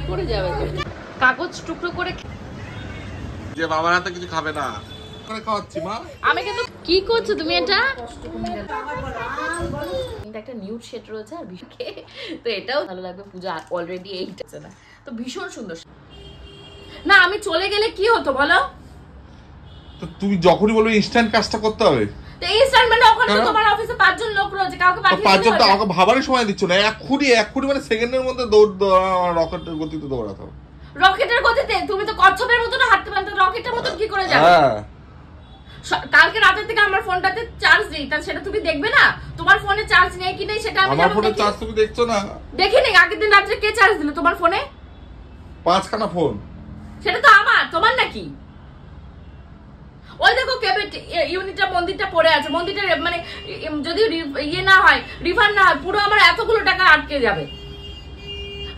পড়ে যাবে তো। কাগজ টুকরো করে যে বাবার হাতে কিছু খাবে না করে খাওয়াচ্ছি মা। আমি কিন্তু কি করছো তুমি এটা? একটা নিউড শেড রয়েছে আর বিশকে তো এটাও ভালো লাগবে। পূজা অলরেডি এইটা না তো ভীষণ সুন্দর না। আমি চলে গেলে কি হতো বলো? তো তুমি যখনই বলবে ইনস্ট্যান্ট কাজটা করতে হবে। তো ইনস্ট্যান্ট মানে ওখানে তো তোমার অফিসে 5 জন লোক রয়েছে, কাউকে পাঠিয়ে দিতে হবে। 5 জন তো আমাকে ভাবারই সময় দিচ্ছ না। এক্ষুনি মানে সেকেন্ডের মধ্যে দৌড় রকেটের গতিতে দৌড়াতে হবে। রকেটের গতিতে? তুমি তো কচ্ছপের মতো হাঁটতে পারো, রকেটের মতো কি করে যাবে? হ্যাঁ কালকে রাতের থেকে আমার ফোনটাতে চার্জ নেই, তা সেটা তুমি দেখবে না? তোমার ফোনে চার্জ নেই কি নেই সেটা আমি আমার ফোনে চার্জ তুমি দেখছো না? দেখিনি। আগের দিন রাতে কে চার্জ দিল তোমার ফোনে? 5খানা ফোন। সেটা তো আমার, তোমার নাকি? ওই দেখো কেবেট ইউনিটটা মন্দিরটা পড়ে আছে। মন্দিরটা মানে যদি ইয়ে না হয়, রিফান্ড না হয়, পুরো আমার এতগুলো টাকা আটকে যাবে।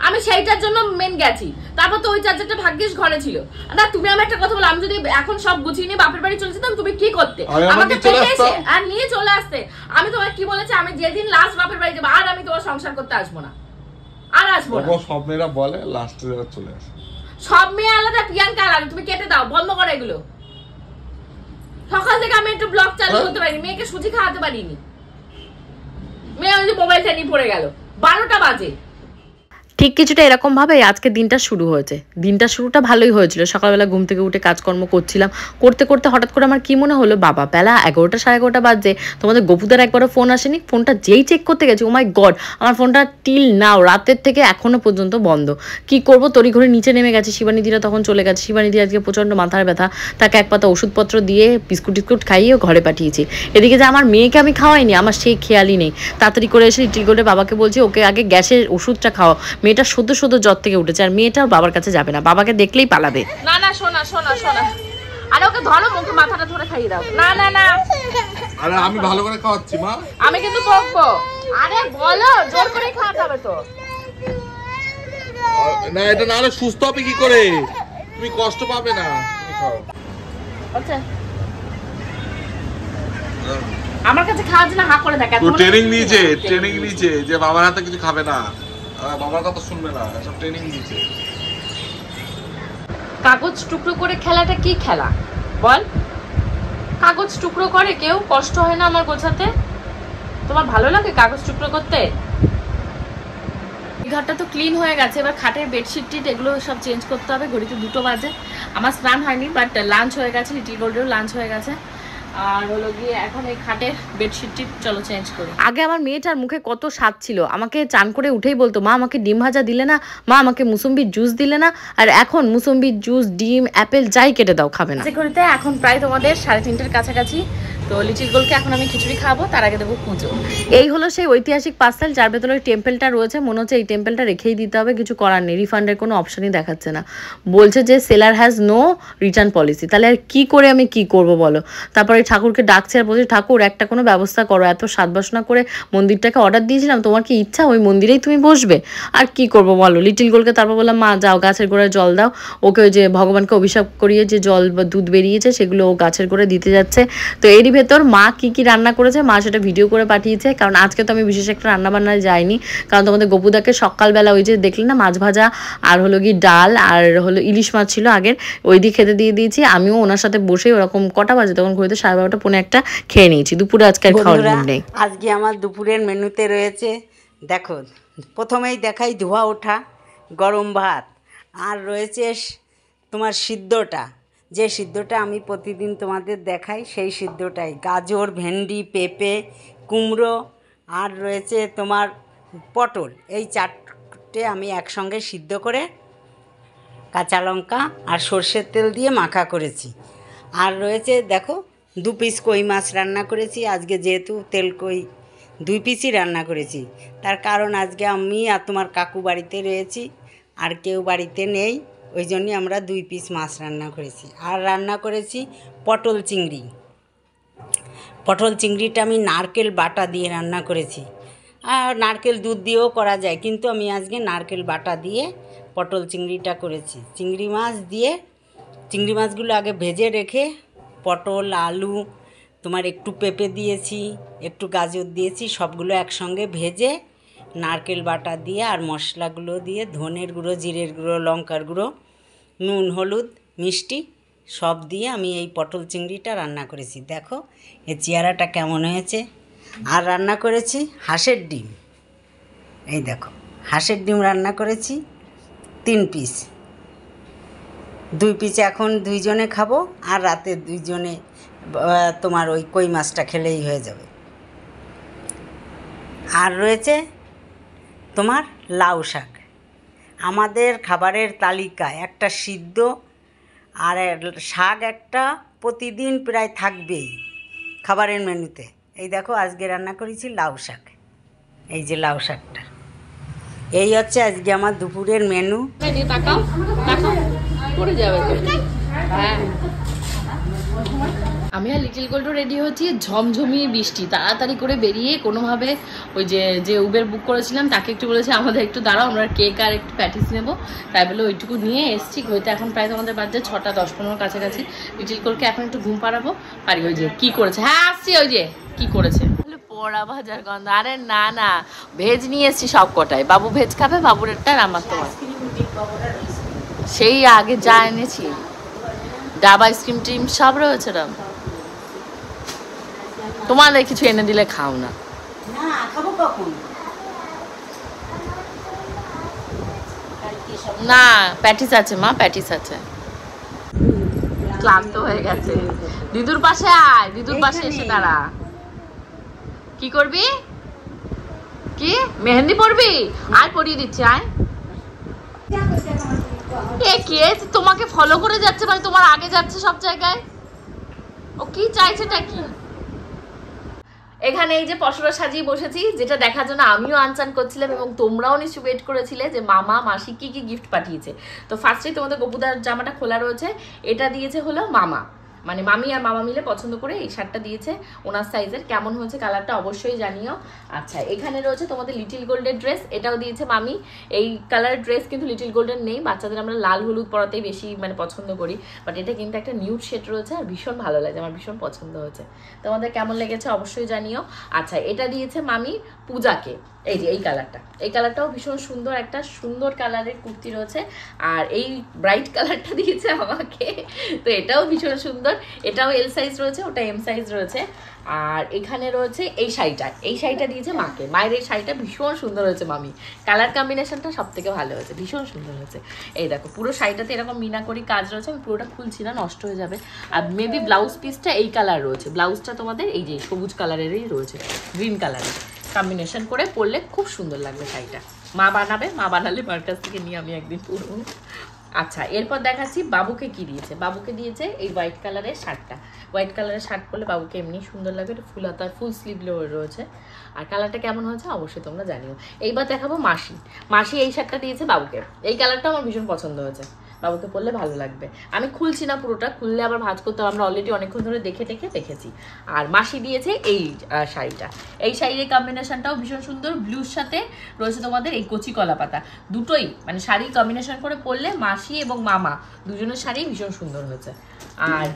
আমি সেইটার জন্য মেন গেছি। তারপর তো ওই চার্জারটা ভাগ্যিস ঘরে ছিল না। তুমি আমার একটা কথা বলো, আমি যদি এখন সব গুছিয়ে নিয়ে বাপের বাড়ি চলে যেতাম, তুমি কি করতে? আমাকে পেয়ে এসে আর নিয়ে চলে আসতে। আমি তোমার কি বলেছি, আমি যেদিন লাস্ট বাপের বাড়ি যাবো আর আমি তোমার সংসার করতে আসবো না, আর আসবো না। সব মেয়েরা বলে লাস্টে চলে আসে। সব মেয়ে আলাদা, প্রিয়াঙ্কা আলাদা। তুমি কেটে দাও, বন্ধ করো এগুলো। সকাল থেকে আমি একটু ব্লগ চালু করতে পারিনি, মেয়েকে সুজি খাওয়াতে পারিনি। মেয়ে ওই যে মোবাইলটা নিয়ে পড়ে গেল। 12টা বাজে। ঠিক কিছুটা এরকম ভাবে আজকে দিনটা শুরু হয়েছে। দিনটা শুরুটা ভালোই হয়েছিল। সকালবেলা ঘুম থেকে উঠে কাজকর্ম করছিলাম, করতে করতে হঠাৎ করে আমার কি মনে হলো, বাবা বেলা 11টা 11:30 বাজে, তোমাদের গপুদার একবারও ফোন আসেনি। ফোনটা যেই চেক করতে গেছি, ও মাই গড, আমার ফোনটা টিল নাও রাতের থেকে এখনো পর্যন্ত বন্ধ। কি করবো, তড়িঘড়ি নিচে নেমে গেছে। শিবানীদিরা তখন চলে গেছে। শিবানীদি আজকে প্রচন্ড মাথার ব্যথা, তাকে এক পাতা ওষুধপত্র দিয়ে বিস্কুট টিস্কুট খাইয়ে ঘরে পাঠিয়েছি। এদিকে যে আমার মেয়েকে আমি খাওয়াইনি, আমার সেই খেয়ালই নেই। তাড়াতাড়ি করে এসে লিটিল গোল্ডের বাবাকে বলছি, ওকে আগে গ্যাসের ওষুধটা খাওয়া। মেয়েটা সদ্য জ্বর থেকে উঠেছে, আর মেয়েটা বাবার কাছে যাবে না, বাবাকে দেখলেই পালাবে। না না শোনা শোনা শোনা, আরে ওকে ধরো, মুখে মাথাটা ধরে খাইয়ে দাও। না না না, আরে আমি ভালো করে খাওয়াচ্ছি মা। আমি কিন্তু বকবো। আরে বলো, জোর করে খাওয়াতে হবে তো। না এটা না হলে সুস্থ হবে কি করে? তুমি কষ্ট পাবে না, তুমি খাও। আচ্ছা আমার কাছে খাওয়ার জন্য হা করে দেখা। তো ট্রেনিং নিয়েছে যে বাবার হাতে কিছু খাবে না, বাবার কথা শুনবে না, সব ট্রেনিং নিয়েছে। কাগজ টুকরো করে খেলাটা কি খেলা বল? কাগজ টুকরো করে কেউ? কষ্ট হয় না আমার গোছাতে? তোমার ভালো লাগে কাগজ টুকরো করতে? ঘরটা তো ক্লিন হয়ে গেছে, এবার খাটের বেডশিট টিট এগুলো সব চেঞ্জ করতে হবে। ঘড়িতে 2টো বাজে। আমার স্নান হয়নি, বাট লাঞ্চ হয়ে গেছে, লিটিল গোল্ডেরও লাঞ্চ হয়ে গেছে। আর হলো গিয়ে এখন এই খাটের বেডশিটটি চলো চেঞ্জ করি। আগে আমার মেয়েটার মুখে কত স্বাদ ছিল, আমাকে চান করে উঠেই বলতো, মা আমাকে ডিম ভাজা দিলে না, মা আমাকে মুসম্বির জুস দিলে না। আর এখন মুসম্বির জুস, ডিম, অ্যাপেল যাই কেটে দাও, খাবে না। ঘড়িতে এখন প্রায় তোমাদের 3:30-র কাছাকাছি। তো লিটিল গোলকে এখন আমি খিচুড়ি খাবো, তার আগে দেবো পুজো। এই হলো সেই ঐতিহাসিক পার্সেল যার ভেতরে ওই টেম্পেলটা রয়েছে। মনে হচ্ছে এই টেম্পেলটা রেখেই দিতে হবে, কিছু করার নেই। রিফান্ডের কোনো অপশনই দেখাচ্ছে না, বলছে যে seller has no return policy. তাহলে আর কি করে আমি কি করব বলো? তারপরে ঠাকুরকে ডাকছে আর বলছি, ঠাকুর একটা কোনো ব্যবস্থা করো, এত সাত বাসনা করে মন্দিরটাকে অর্ডার দিয়েছিলাম, তোমার কি ইচ্ছা ওই মন্দিরেই তুমি বসবে? আর কি করব বলো? লিটিল গোলকে তারপর বললাম, মা যাও গাছের গোড়ায় জল দাও। ওকে ওই যে ভগবানকে অভিশাপ করিয়ে যে জল বা দুধ বেরিয়েছে সেগুলো ও গাছের গোড়ায় দিতে যাচ্ছে। তো এরই ভেতর মা কি কি রান্না করেছে, মা সেটা ভিডিও করে পাঠিয়েছে। কারণ আজকে তো আমি বিশেষ একটা রান্নাবান্নায় যাইনি, কারণ তোমাদের গপুদাকে সকালবেলা ওই যে দেখলে না, মাছ ভাজা আর হলো কি ডাল আর হলো ইলিশ মাছ ছিল আগের, ওই দিয়ে খেতে দিয়ে দিয়েছি। আমিও ওনার সাথে বসে ওরকম কটা বাজে তখন ঘুরতে 12:30 পৌনে 1 খেয়ে নিয়েছি। দুপুরে আজকে আর খাওয়ার মুড নেই। আজকে আমার দুপুরের মেনুতে রয়েছে, দেখো প্রথমেই দেখাই ধোয়া ওঠা গরম ভাত, আর রয়েছে তোমার সিদ্ধটা, যে সিদ্ধটা আমি প্রতিদিন তোমাদের দেখাই সেই সিদ্ধটাই, গাজর, ভেন্ডি, পেঁপে, কুমড়ো, আর রয়েছে তোমার পটল। এই 4টে আমি একসঙ্গে সিদ্ধ করে কাঁচা লঙ্কা আর সর্ষের তেল দিয়ে মাখা করেছি। আর রয়েছে দেখো 2 পিস কই মাছ রান্না করেছি আজকে, যেহেতু তেল কই 2 পিসই রান্না করেছি। তার কারণ আজকে আমি আর তোমার কাকু বাড়িতে রয়েছি, আর কেউ বাড়িতে নেই, ওই জন্যই আমরা 2 পিস মাছ রান্না করেছি। আর রান্না করেছি পটল চিংড়ি। পটল চিংড়িটা আমি নারকেল বাটা দিয়ে রান্না করেছি, আর নারকেল দুধ দিয়েও করা যায়, কিন্তু আমি আজকে নারকেল বাটা দিয়ে পটল চিংড়িটা করেছি। চিংড়ি মাছ দিয়ে, চিংড়ি মাছগুলো আগে ভেজে রেখে পটল, আলু, তোমার একটু পেঁপে দিয়েছি, একটু গাজর দিয়েছি, সবগুলো একসঙ্গে ভেজে নারকেল বাটা দিয়ে আর মশলাগুলো দিয়ে ধনের গুঁড়ো, জিরের গুঁড়ো, লঙ্কার গুঁড়ো, নুন, হলুদ, মিষ্টি সব দিয়ে আমি এই পটল চিংড়িটা রান্না করেছি। দেখো এর চেহারাটা কেমন হয়েছে। আর রান্না করেছি হাঁসের ডিম। এই দেখো হাঁসের ডিম রান্না করেছি 3 পিস। 2 পিস এখন 2 জনে খাবো, আর রাতে 2 জনে তোমার ওই কই মাছটা খেলেই হয়ে যাবে। আর রয়েছে তোমার লাউ শাক। আমাদের খাবারের তালিকায় একটা সিদ্ধ আর শাক একটা প্রতিদিন প্রায় থাকবেই খাবারের মেনুতে। এই দেখো আজকে রান্না করেছি লাউ শাক। এই যে লাউ শাকটা, এই হচ্ছে আজকে আমার দুপুরের মেনু। আমি আর লিটিল গোল্ডও রেডি হচ্ছি। ঝমঝমিয়ে বৃষ্টি, তাড়াতাড়ি করে বেরিয়ে কোনোভাবে ওই যে উবের বুক করেছিলাম তাকে একটু বলেছে আমাদের একটু দাঁড়াও, আমরা কেক আর একটু প্যাটিস নেবো, তাই বলে ওইটুকু নিয়ে এসছি। হয়তো এখন প্রায় তোমাদের বাজে 6টা 10-15 কাছাকাছি। লিটিল গোল্ডকে এখন একটু ঘুম পাড়াবো পারি। ওই যে কি করেছে, হ্যাঁ আসছি, ওই যে কি করেছে পোড়া ভাজার গন্ধ। আরে না না, ভেজ নিয়ে এসছি সব কটাই। বাবু ভেজ খাবে, বাবুর একটা আর আমার তোমার। সেই আগে যা এনেছি, ডাব আইসক্রিম টিম সব রয়েছে। তোমাদের কিছু এনে দিলে খাও না। না প্যাটিস আছে মা, প্যাটিস আছে। ক্লান্ত হয়ে গেছে। দিদুর পাশে আয়, দিদুর পাশে এসে দাঁড়া। কি করবি? কি মেহেন্দি পরবি? আয় পরিয়ে দিচ্ছি, আয়। এ কে তোমাকে ফলো করে যাচ্ছে, মানে তোমার আগে যাচ্ছে সব জায়গায়? ও কি চাইছেটা কি? এখানে এই যে পশরা সাজিয়ে বসেছি, যেটা দেখার জন্য আমিও আনচান করছিলাম এবং তোমরাও নিশ্চয়ই ওয়েট করেছিলে যে মামা মাসি কি কি গিফট পাঠিয়েছে। তো ফার্স্টেই তোমাদের গপুদার জামাটা খোলা রয়েছে। এটা দিয়েছে হলো মামা, মানে মামি আর মামা মিলে পছন্দ করে এই শার্টটা দিয়েছে ওনার সাইজের। কেমন হয়েছে কালারটা অবশ্যই জানিও। আচ্ছা এখানে রয়েছে তোমাদের লিটিল গোল্ডের ড্রেস, এটাও দিয়েছে মামি। এই কালারের ড্রেস কিন্তু লিটিল গোল্ডের নেই, বাচ্চাদের আমরা লাল হলুদ পরাতেই বেশি মানে পছন্দ করি, বাট এটা কিন্তু একটা নিউড শেড রয়েছে আর ভীষণ ভালো লাগে, আমার ভীষণ পছন্দ হয়েছে। তোমাদের কেমন লেগেছে অবশ্যই জানিও। আচ্ছা এটা দিয়েছে মামি পূজাকে, এই যে এই কালারটাও ভীষণ সুন্দর, একটা সুন্দর কালারের কুর্তি রয়েছে। আর এই ব্রাইট কালারটা দিয়েছে আমাকে, তো এটাও ভীষণ সুন্দর। এটাও এল সাইজ রয়েছে, ওটা এম সাইজ রয়েছে। আর এখানে রয়েছে এই শাড়িটা দিয়েছে মাকে। মায়ের এই শাড়িটা ভীষণ সুন্দর হয়েছে মামি, কালার কম্বিনেশনটা সব থেকে ভালো হয়েছে, ভীষণ সুন্দর হয়েছে। এই দেখো পুরো শাড়িটাতে এরকম মিনাকরি কাজ রয়েছে, আমি পুরোটা খুলছি না, নষ্ট হয়ে যাবে। আর মেবি ব্লাউজ পিসটা এই কালার রয়েছে, ব্লাউজটা তোমাদের এই যে সবুজ কালারেরই রয়েছে, গ্রিন কালারের কম্বিনেশন করে পরলে খুব সুন্দর লাগবে শাড়িটা। মা বানাবে, মা বানালে মার কাছ থেকে নিয়ে আমি একদিন পরবো। আচ্ছা এরপর দেখাচ্ছি বাবুকে কি দিয়েছে। বাবুকে দিয়েছে এই হোয়াইট কালারের শার্টটা। হোয়াইট কালারের শার্ট পরলে বাবুকে এমনি সুন্দর লাগবে, এটা ফুল হাতার ফুল স্লিভ রয়েছে। আর কালারটা কেমন হয়েছে অবশ্যই তোমরা জানিও। এইবার দেখাবো মাসি এই শার্টটা দিয়েছে বাবুকে। এই কালারটা আমার ভীষণ পছন্দ হয়েছে, বাবুকে পরলে ভালো লাগবে। আমি খুলছি না পুরোটা, খুললে আবার ভাঁজ করতে হবে, আমরা অলরেডি অনেকক্ষণ ধরে দেখেছি। আর মাসি দিয়েছে এই শাড়িটা। এই শাড়ির কম্বিনেশনটাও ভীষণ সুন্দর, ব্লুর সাথে রয়েছে তোমাদের এই কচি কলা পাতা, দুটোই মানে শাড়ি কম্বিনেশন করে পরলে মাসি এবং মামা দুজনের শাড়ি ভীষণ সুন্দর হয়েছে। আর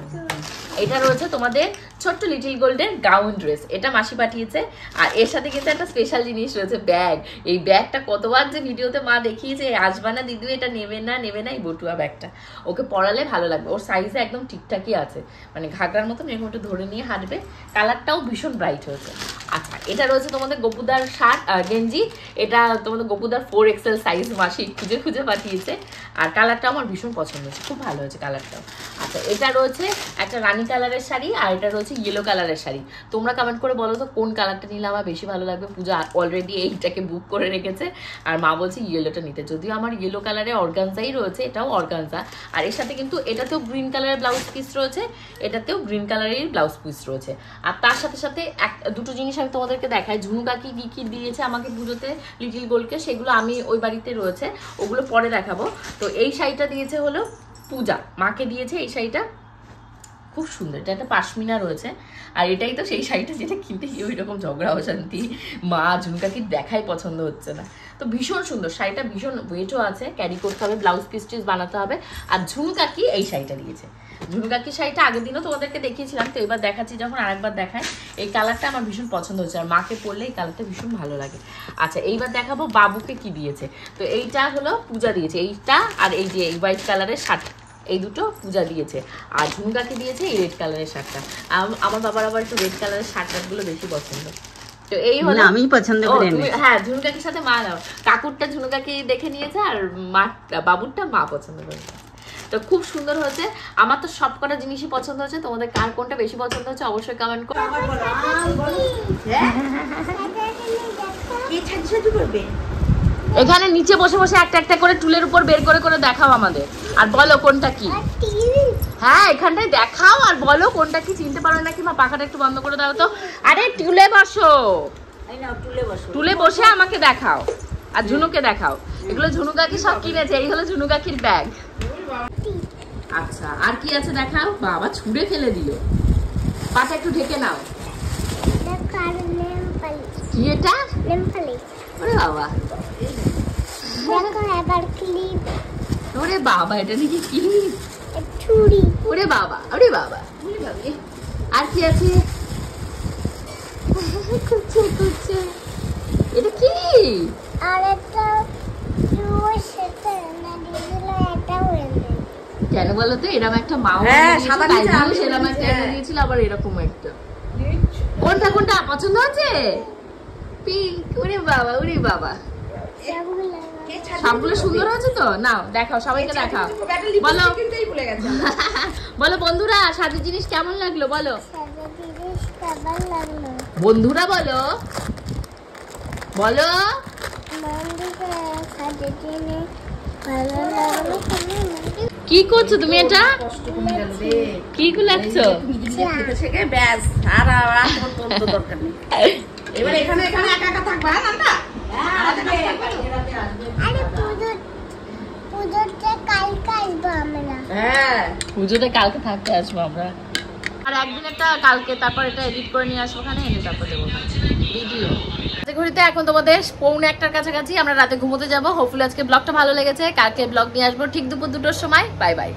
এটা রয়েছে তোমাদের ছোট্ট লিটিল গোল্ডের গাউন ড্রেস, এটা মাসি পাঠিয়েছে। আর এর সাথে কিন্তু একটা স্পেশাল জিনিস রয়েছে, ব্যাগ। এই ব্যাগটা কতবার যে ভিডিওতে মা দেখিয়েছে, আসবা না দিদু এটা নেবে না এই বটুয়া ব্যাগটা, ওকে পরালে ভালো লাগবে। ওর সাইজে একদম ঠিকঠাকই আছে, মানে ঘাগরার মতন এরকম একটু ধরে নিয়ে হাঁটবে। কালারটাও ভীষণ ব্রাইট হয়েছে। আচ্ছা এটা রয়েছে তোমাদের গপুদার শার্ট গেঞ্জি, এটা তোমাদের গপুদার 4XL সাইজ মাসি খুঁজে পাঠিয়েছে। আর কালারটা আমার ভীষণ পছন্দ হয়েছে, খুব ভালো হয়েছে কালারটাও। আচ্ছা এটা রয়েছে একটা রানী কালারের শাড়ি, আর এটা রয়েছে ইয়েলো কালারের শাড়ি। তোমরা কমেন্ট করে বলো তো কোন কালারটা নিলে আমার বেশি ভালো লাগবে। পূজা অলরেডি এইটাকে বুক করে রেখেছে, আর মা বলছে ইয়েলোটা নিতে। যদিও আমার ইয়েলো কালারের অর্গানজাই রয়েছে, এটাও অর্গানজা। আর এর সাথে কিন্তু এটাতেও গ্রিন কালারের ব্লাউজ পিস রয়েছে, এটাতেও গ্রিন কালারের ব্লাউজ পিস রয়েছে। আর তার সাথে সাথে দুটো জিনিস আমি তোমাদেরকে দেখাই। ঝুনু কাকি কি দিয়েছে আমাকে পুজোতে লিটিল গোল্ডকে, সেগুলো আমি ওই বাড়িতে রয়েছে, ওগুলো পরে দেখাবো। তো এই শাড়িটা দিয়েছে হলো পূজা, মাকে দিয়েছে এই শাড়িটা, খুব সুন্দর, এটা একটা পাশমিনা রয়েছে। আর এটাই তো সেই শাড়িটা যেটা কিনতে গিয়ে ওই রকম ঝগড়া অশান্তি, মা ঝুমকাকে দেখাই পছন্দ হচ্ছে না। তো ভীষণ সুন্দর শাড়িটা, ভীষণ ওয়েটও আছে, ক্যারি করতে হবে, ব্লাউজ পিস বানাতে হবে। আর ঝুমকাকি এই শাড়িটা দিয়েছে। ঝুমকাকি শাড়িটা আগের দিনও তোমাদেরকে দেখিয়েছিলাম, তো এবার দেখাচ্ছি যখন আরেকবার দেখায়। এই কালারটা আমার ভীষণ পছন্দ হচ্ছে, আর মাকে পরলে এই কালারটা ভীষণ ভালো লাগে। আচ্ছা এইবার দেখাবো বাবুকে কি দিয়েছে। তো এইটা হলো পূজা দিয়েছে, এইটা আর এই যে এই হোয়াইট কালারের শার্ট, এই দুটো পূজা দিয়েছে। আর ঝুমকাকে দিয়েছে এই রেড কালারের শার্টটা। আমার বাবার আবার একটু রেড কালারের শার্টগুলো বেশি পছন্দ। তো এই হলো আমি পছন্দ করি। হ্যাঁ ঝুমকাকির সাথে মা নাও, কাকুরটা ঝুমকাকি দেখে নিয়েছে আর মা বাবুরটা মা পছন্দ করেছে। তো খুব সুন্দর হয়েছে, আমার তো সব কটা জিনিসই পছন্দ হচ্ছে। তোমাদের কার কোনটা বেশি পছন্দ হচ্ছে অবশ্যই কমেন্ট করো। এখানে নিচে বসে বসে একটা একটা করে টুলের উপর বের করে করে দেখাও আমাদের, আর বলো কোনটা কি। হ্যাঁ এখানটায় দেখাও আর বলো কোনটা কি। চিনতে পারো নাকি মা? পাখাটা একটু বন্ধ করে দাও তো। আরে টুলে বসো, টুলে বসে আমাকে দেখাও আর ঝুনুকে দেখাও। এগুলো ঝুনুকাকি সব কিনেছে, এই হলো ঝুনুকাকির ব্যাগ। আচ্ছা আর কি আছে দেখাও। বাবা ছুঁড়ে ফেলে দিল, পাটা একটু ঢেকে নাও। কি এটা? ওরে বাবা, ওরে বাবা, এটা নাকি কি? ওরে বাবা, ওরে বাবা, আর কি আছে? এটা কি? কেন বলো তো? এরকম একটা মাও সেরকম একটা দিয়েছিল, আবার এরকম একটা। কোনটা কোনটা পছন্দ হচ্ছে? পিঙ্ক। ওরে বাবা, ওরে বাবা, সবগুলো সুন্দর হয়েছে তো। নাও দেখাও, সবাইকে দেখাও। বলো বলো বন্ধুরা সাজের জিনিস কেমন লাগলো বলো। বন্ধুরা বলো, বলো কি করছো তুমি? এটা কি লাগছো? এবার এখানে এখানে একা একা থাকবা না? পুজোতে কালকে থাকতে আসবো আমরা, আর একদিন একটা কালকে, তারপর এটা এডিট করে নিয়ে আসবো ওখানে, এনে তারপর দেবো ভিডিও। ঘড়িতে এখন তোমাদের 1:45টার কাছাকাছি, আমরা রাতে ঘুমোতে যাবো। হোপফুলি আজকে ব্লগটা ভালো লেগেছে, কালকে ব্লগ নিয়ে আসবো ঠিক দুপুর 2টোর সময়। Bye bye.